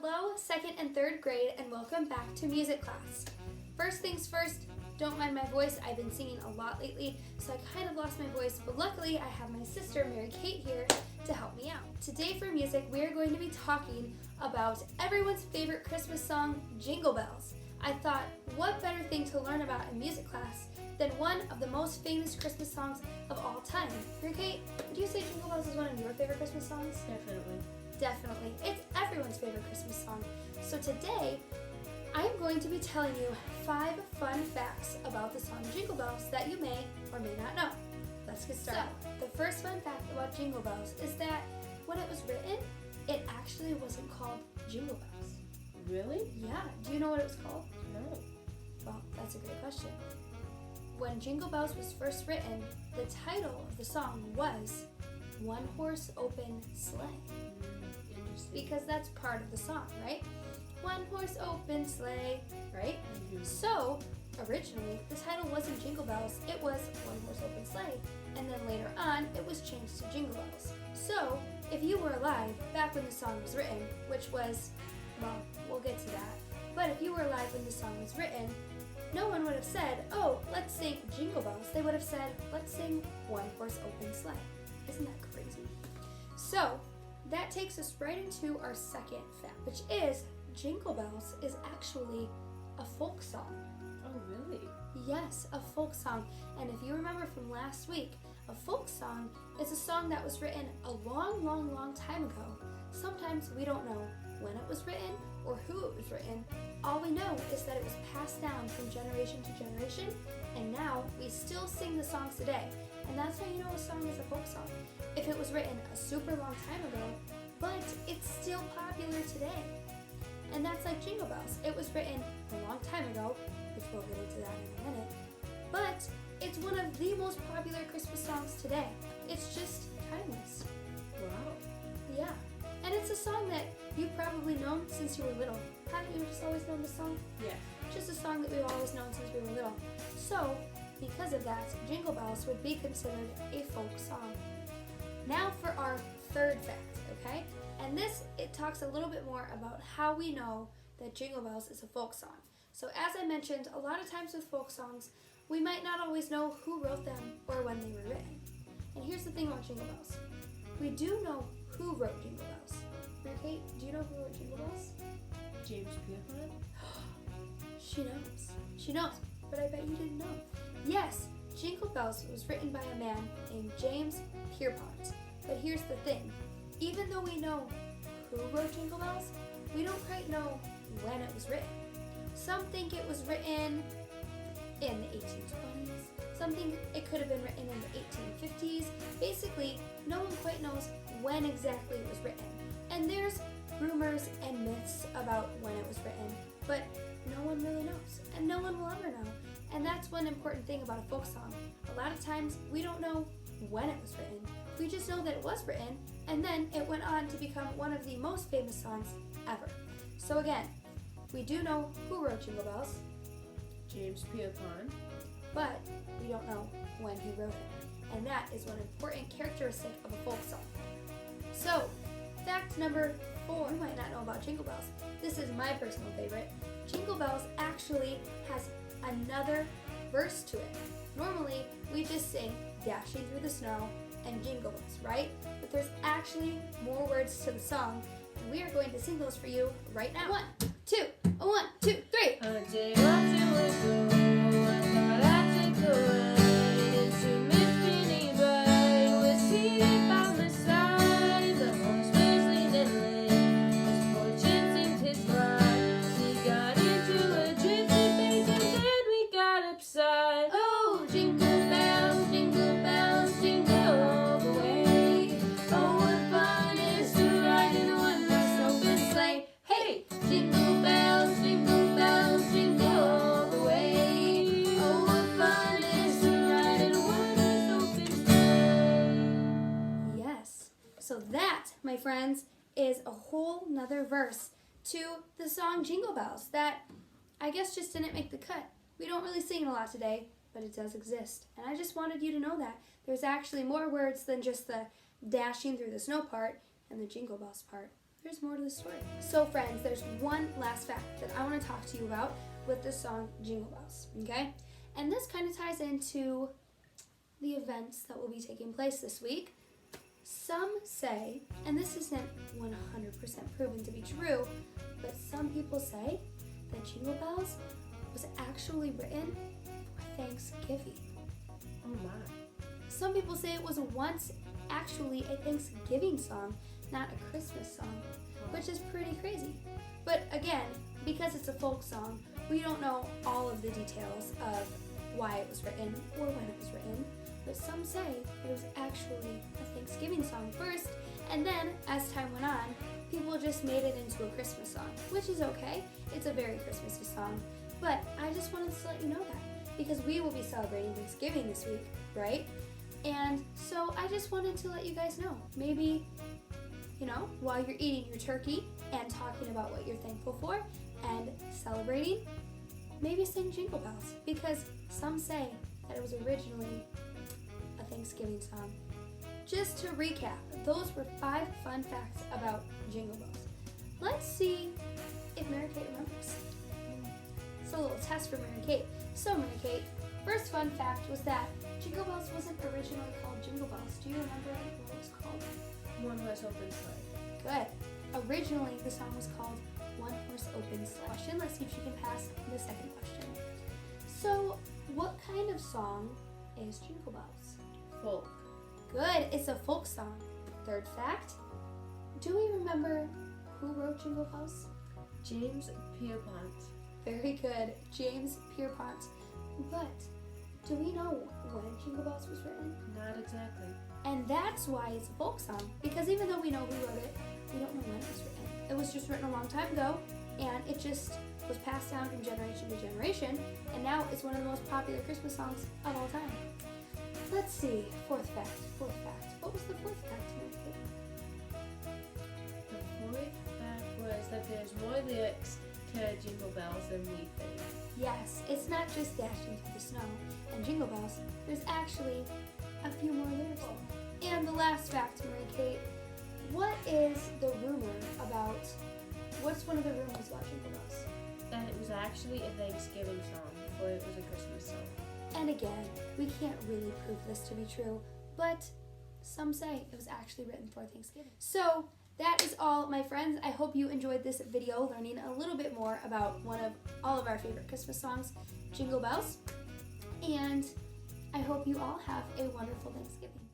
Hello, 2nd and 3rd grade, and welcome back to music class. First things first, don't mind my voice. I've been singing a lot lately, so I kind of lost my voice, but luckily I have my sister, Mary Kate, here to help me out. Today for music, we are going to be talking about everyone's favorite Christmas song, Jingle Bells. I thought, what better thing to learn about in music class than one of the most famous Christmas songs of all time. Mary Kate, would you say Jingle Bells is one of your favorite Christmas songs? Definitely. Definitely. It's everyone's favorite Christmas song. So today, I'm going to be telling you 5 fun facts about the song Jingle Bells that you may or may not know. Let's get started. So, the first fun fact about Jingle Bells is that when it was written, it actually wasn't called Jingle Bells. Really? Yeah. Do you know what it was called? No. Well, that's a great question. When Jingle Bells was first written, the title of the song was One Horse Open Sleigh. Interesting. Because that's part of the song, right? One horse open sleigh, right? Mm-hmm. So, originally, the title wasn't Jingle Bells, it was One Horse Open Sleigh. And then later on, it was changed to Jingle Bells. So, if you were alive back when the song was written, which was, well, we'll get to that. But if you were alive when the song was written, no one would have said, oh, let's sing Jingle Bells. They would have said, let's sing One Horse Open Sleigh. Isn't that crazy? So, that takes us right into our second fact, which is Jingle Bells is actually a folk song. Oh, really? Yes, a folk song. And if you remember from last week, a folk song is a song that was written a long time ago. Sometimes we don't know when it was written or who it was written. All we know is that it was passed down from generation to generation, and now we still sing the songs today. And that's how you know a song is a folk song. If it was written a super long time ago, but it's still popular today. And that's like Jingle Bells. It was written a long time ago, which we'll get into that in a minute, but it's one of the most popular Christmas songs today. It's just timeless. Wow. Yeah. And it's a song that you've probably known since you were little. Haven't you just always known the song? Yeah. Just a song that we've always known since we were little. So, because of that, Jingle Bells would be considered a folk song. Now for our third fact, okay? And this, it talks a little bit more about how we know that Jingle Bells is a folk song. So as I mentioned, a lot of times with folk songs, we might not always know who wrote them or when they were written. And here's the thing about Jingle Bells. We do know who wrote Jingle Bells. Mary Kate, do you know who wrote Jingle Bells? James Pierpont? She knows. She knows, but I bet you didn't know. Yes, Jingle Bells was written by a man named James Pierpont. But here's the thing. Even though we know who wrote Jingle Bells, we don't quite know when it was written. Some think it was written in the 1820s. Some think it could have been written in the 1850s. Basically, no one quite knows when exactly it was written. And there's rumors and myths about when it was written, but no one really knows, and no one will ever know. And that's one important thing about a folk song. A lot of times, we don't know when it was written. We just know that it was written, and then it went on to become one of the most famous songs ever. So again, we do know who wrote Jingle Bells, James Pierpont. but we don't know when he wrote it. And that is one important characteristic of a folk song. So, fact number 4, you might not know about Jingle Bells. This is my personal favorite. Jingle Bells actually has another verse to it. Normally, we just sing Dashing Through the Snow and Jingle Bells, right? But there's actually more words to the song, and we are going to sing those for you right now. 1, 2, 1, 2, 3. A day or two ago, I thought I'd take a ride into Miss Penny Bride. Was seated by my side, the horse was leaning late. His fortune seemed his ride. We got into a drifty phase, and then we got upside. Oh, jingle bells, jingle all the way. Oh, what fun it is to ride in a one-horse open sleigh. Hey, jingle bells, jingle all the way. Oh, what fun it is to ride in a one-horse open sleigh. Yes, so that, my friends, is a whole nother verse to the song Jingle Bells that I guess just didn't make the cut. We don't really sing it a lot today, but it does exist. And I just wanted you to know that. There's actually more words than just the dashing through the snow part and the Jingle Bells part. there's more to the story. So friends, there's one last fact that I want to talk to you about with the song Jingle Bells, okay? And this kind of ties into the events that will be taking place this week. Some say, and this isn't 100% proven to be true, but some people say that Jingle Bells was actually written for Thanksgiving. Oh my. Some people say it was once actually a Thanksgiving song, not a Christmas song, which is pretty crazy. But again, because it's a folk song, we don't know all of the details of why it was written or when it was written. But some say it was actually a Thanksgiving song first, and then as time went on, people just made it into a Christmas song, which is okay. It's a very Christmassy song. But I just wanted to let you know that, because we will be celebrating Thanksgiving this week, right? And so I just wanted to let you guys know. Maybe, while you're eating your turkey and talking about what you're thankful for and celebrating, maybe sing Jingle Bells, because some say that it was originally a Thanksgiving song. Just to recap, those were 5 fun facts about Jingle Bells. Let's see if Mary Kate remembers. It's a little test for Mary Kate. So Mary Kate, first fun fact was that Jingle Bells wasn't originally called Jingle Bells. Do you remember what it was called? One Horse Open Sleigh. Good. Originally, the song was called One Horse Open Sleigh. Let's see if she can pass the second question. So, what kind of song is Jingle Bells? Folk. Good. It's a folk song. Third fact. Do we remember who wrote Jingle Bells? James Pierpont. Very good. James Pierpont. But do we know when Jingle Bells was written? Not exactly. And that's why it's a folk song. Because even though we know who wrote it, we don't know when it was written. It was just written a long time ago, and it just was passed down from generation to generation, and now it's one of the most popular Christmas songs of all time. Let's see. Fourth fact. What was the fourth fact, Mary Kate? The fourth fact was that there's more lyrics to Jingle Bells than we think. Yes, it's not just dashing through the snow and Jingle Bells. There's actually a few more lyrics. And the last fact, Mary Kate, what is the rumor about, what's one of the rumors about Jingle Bells? That it was actually a Thanksgiving song before it was a Christmas song. And again, we can't really prove this to be true, but some say it was actually written for Thanksgiving. So that is all, my friends. I hope you enjoyed this video, learning a little bit more about one of all of our favorite Christmas songs, Jingle Bells. And I hope you all have a wonderful Thanksgiving.